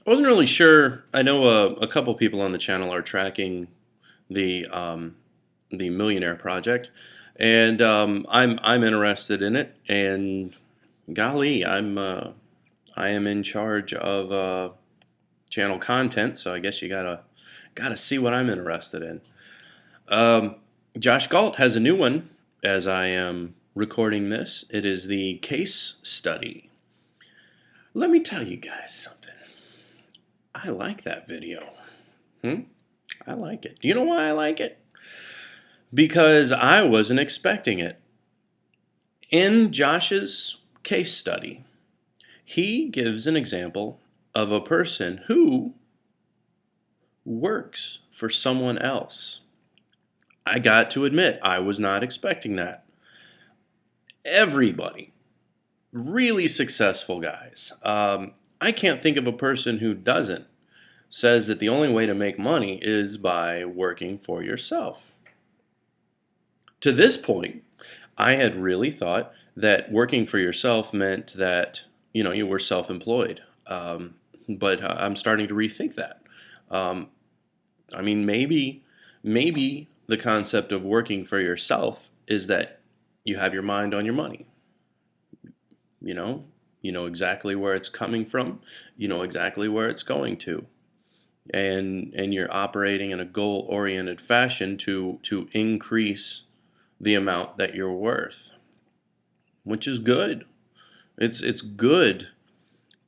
I wasn't really sure. I know a couple people on the channel are tracking the Millionaire Project, and I'm interested in it. And golly, I am in charge of channel content, so I guess you gotta see what I'm interested in. Um, Josh Galt has a new one as I am recording this. It is the case study. Let me tell you guys something. I like that video. Hmm? I like it. Do you know why I like it? Because I wasn't expecting it. In Josh's case study, he gives an example of a person who works for someone else. I got to admit, I was not expecting that. Everybody, really successful guys, I can't think of a person who doesn't, says that the only way to make money is by working for yourself. To this point, I had really thought that working for yourself meant that you were self-employed, but I'm starting to rethink that. Um, I mean, maybe the concept of working for yourself is that you have your mind on your money. You know, you know exactly where it's coming from. You know exactly where it's going to, and you're operating in a goal-oriented fashion to increase the amount that you're worth, which is good. It's good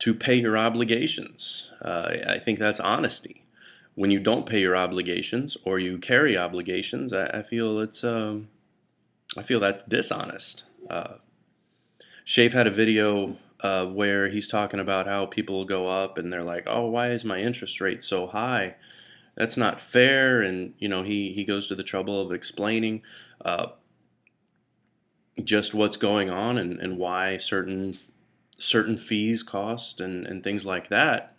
to pay your obligations. I think that's honesty. When you don't pay your obligations or you carry obligations, I feel I feel that's dishonest. Shafe had a video where he's talking about how people go up and they're like, "Oh, why is my interest rate so high? That's not fair." And he goes to the trouble of explaining uh, just what's going on and why certain fees cost and things like that.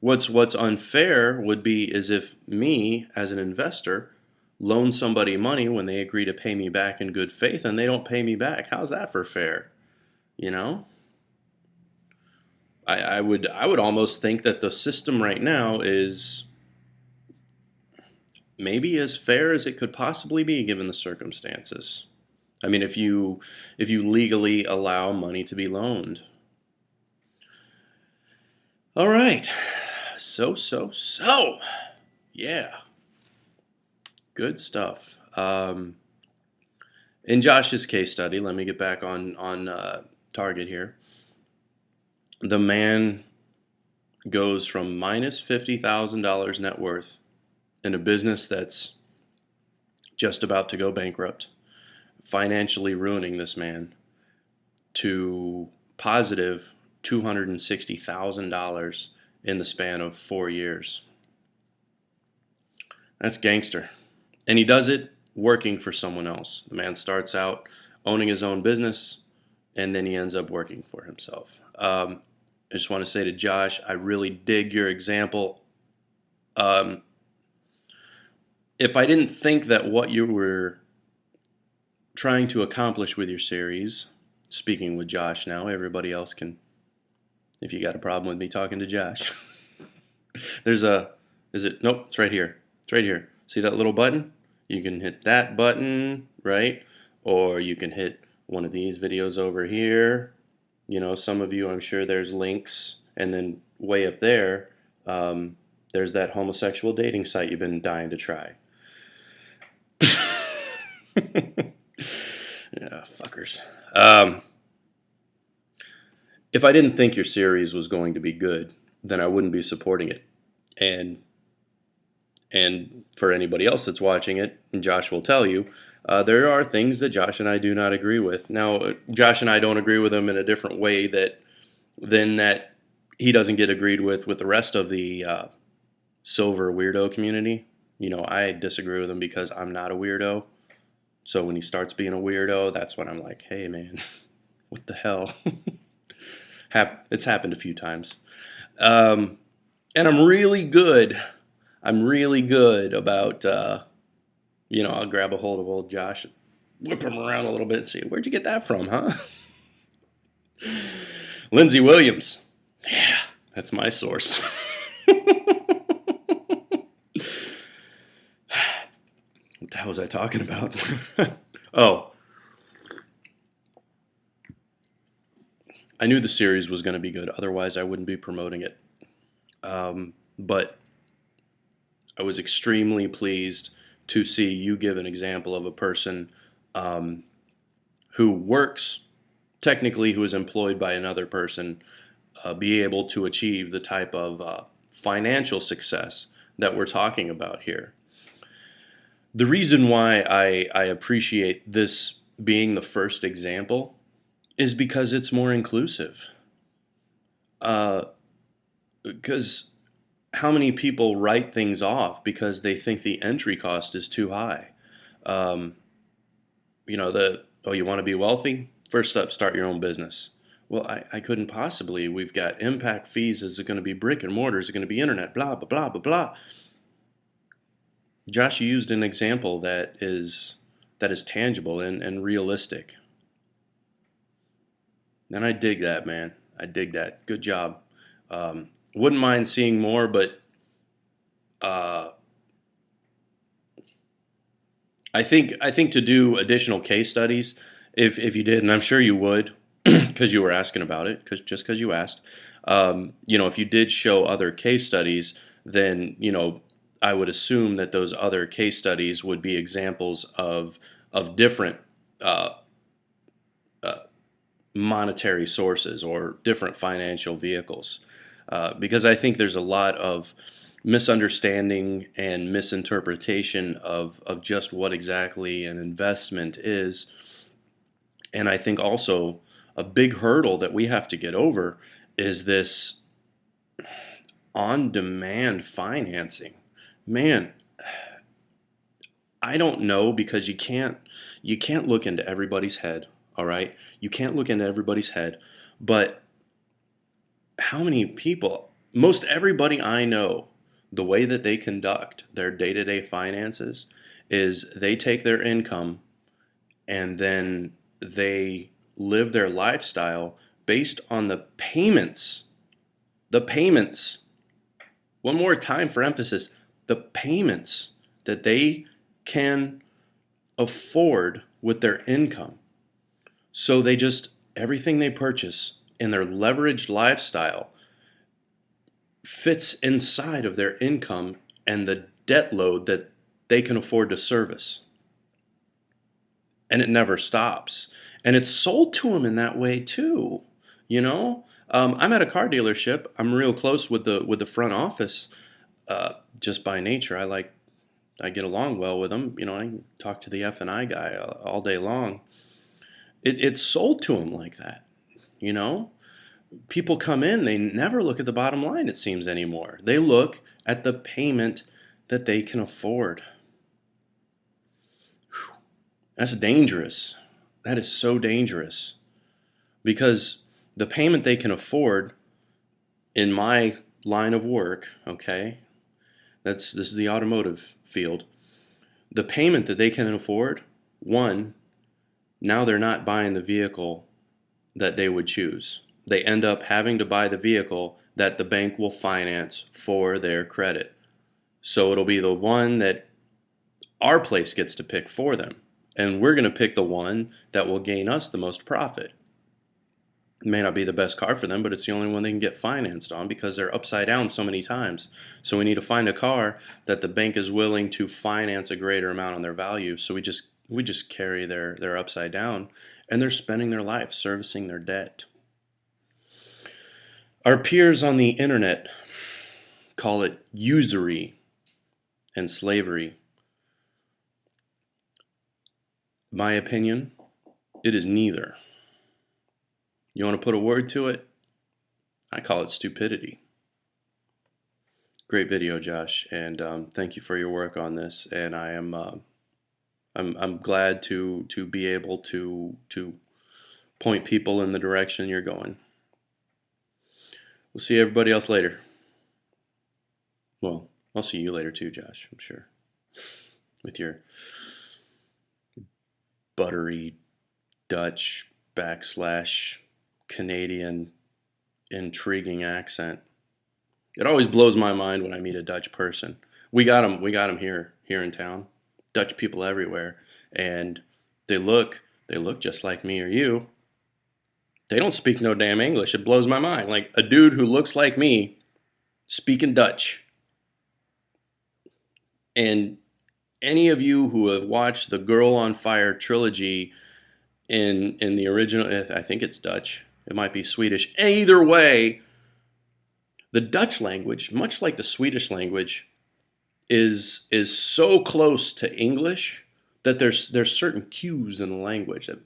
What's unfair would be is if me as an investor loan somebody money when they agree to pay me back in good faith and they don't pay me back. How's that for fair? You know, I would almost think that the system right now is maybe as fair as it could possibly be given the circumstances. I mean, if you legally allow money to be loaned. All right. So. Yeah, good stuff. In Josh's case study, let me get back on target here. The man goes from minus $50,000 net worth in a business that's just about to go bankrupt, financially ruining this man, to positive $260,000 in the span of 4 years. That's gangster. And he does it working for someone else. The man starts out owning his own business, and then he ends up working for himself. I just want to say to Josh, I really dig your example. Um, if I didn't think that what you were trying to accomplish with your series, speaking with Josh now, everybody else can, if you got a problem with me talking to Josh. Nope, it's right here. It's right here. See that little button? You can hit that button, right? Or you can hit one of these videos over here. Some of you, I'm sure there's links. And then way up there, there's that homosexual dating site you've been dying to try. Yeah, fuckers. If I didn't think your series was going to be good, then I wouldn't be supporting it. And for anybody else that's watching it, and Josh will tell you, there are things that Josh and I do not agree with. Now, Josh and I don't agree with them in a different way than that he doesn't get agreed with the rest of the silver weirdo community. I disagree with him because I'm not a weirdo. So when he starts being a weirdo, that's when I'm like, hey, man, what the hell? It's happened a few times. And I'm really good about, I'll grab a hold of old Josh and whip him around a little bit and see, where'd you get that from, huh? Lindsey Williams. Yeah, that's my source. What the hell was I talking about? Oh, I knew the series was going to be good. Otherwise, I wouldn't be promoting it. But I was extremely pleased to see you give an example of a person um, who works, technically, who is employed by another person, be able to achieve the type of financial success that we're talking about here. The reason why I appreciate this being the first example is because it's more inclusive. Because how many people write things off because they think the entry cost is too high? Um, you want to be wealthy? First up, start your own business. Well, I couldn't possibly. We've got impact fees. Is it going to be brick and mortar? Is it going to be internet? Blah, blah, blah, blah, blah. Josh, you used an example that is tangible and realistic. And I dig that, man. I dig that. Good job. Wouldn't mind seeing more, but uh, I think to do additional case studies, if you did, and I'm sure you would, because you were asking about it, because you asked, if you did show other case studies, then I would assume that those other case studies would be examples of different uh, monetary sources or different financial vehicles, because I think there's a lot of misunderstanding and misinterpretation of just what exactly an investment is. And I think also a big hurdle that we have to get over is this on demand financing. Man, I don't know, because you can't look into everybody's head, all right? You can't look into everybody's head, but how many people, most everybody I know, the way that they conduct their day-to-day finances is they take their income and then they live their lifestyle based on the payments. The payments. One more time for emphasis. The payments that they can afford with their income. So they just, everything they purchase in their leveraged lifestyle fits inside of their income and the debt load that they can afford to service. And it never stops. And it's sold to them in that way too. You know, I'm at a car dealership. I'm real close with the front office. Just by nature, I get along well with them. I talk to the F&I guy all day long. It's sold to them like that. You know, people come in, they never look at the bottom line, it seems, anymore. They look at the payment that they can afford. That's dangerous. That is so dangerous, because the payment they can afford in my line of work, okay, this is the automotive field. The payment that they can afford, one, now they're not buying the vehicle that they would choose. They end up having to buy the vehicle that the bank will finance for their credit. So it'll be the one that our place gets to pick for them. And we're going to pick the one that will gain us the most profit. It may not be the best car for them, but it's the only one they can get financed on because they're upside down so many times. So we need to find a car that the bank is willing to finance a greater amount on their value. So we just carry their upside down, and they're spending their life servicing their debt. Our peers on the internet call it usury and slavery. My opinion, it is neither. You want to put a word to it? I call it stupidity. Great video, Josh, and thank you for your work on this. And I'm glad to be able to point people in the direction you're going. We'll see everybody else later. Well, I'll see you later too, Josh, I'm sure, with your buttery Dutch / Canadian intriguing accent. It always blows my mind when I meet a Dutch person. We got them. We got them here in town. Dutch people everywhere, and they look they look just like me or you. They don't speak no damn English. It blows my mind. Like a dude who looks like me speaking Dutch. And any of you who have watched the Girl on Fire trilogy in the original, I think it's Dutch. It might be Swedish. Either way, the Dutch language, much like the Swedish language, is so close to English that there's certain cues in the language that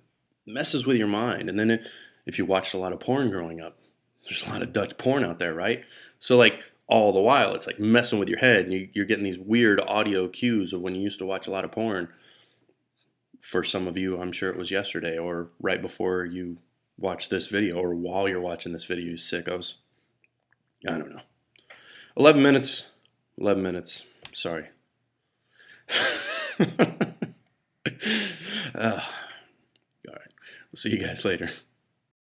messes with your mind. And then if you watched a lot of porn growing up, there's a lot of Dutch porn out there, right? So like all the while, it's like messing with your head, and you're getting these weird audio cues of when you used to watch a lot of porn. For some of you, I'm sure it was yesterday or right before you watch this video or while you're watching this video, you sickos. I don't know. 11 minutes. 11 minutes. Sorry. All right. We'll see you guys later.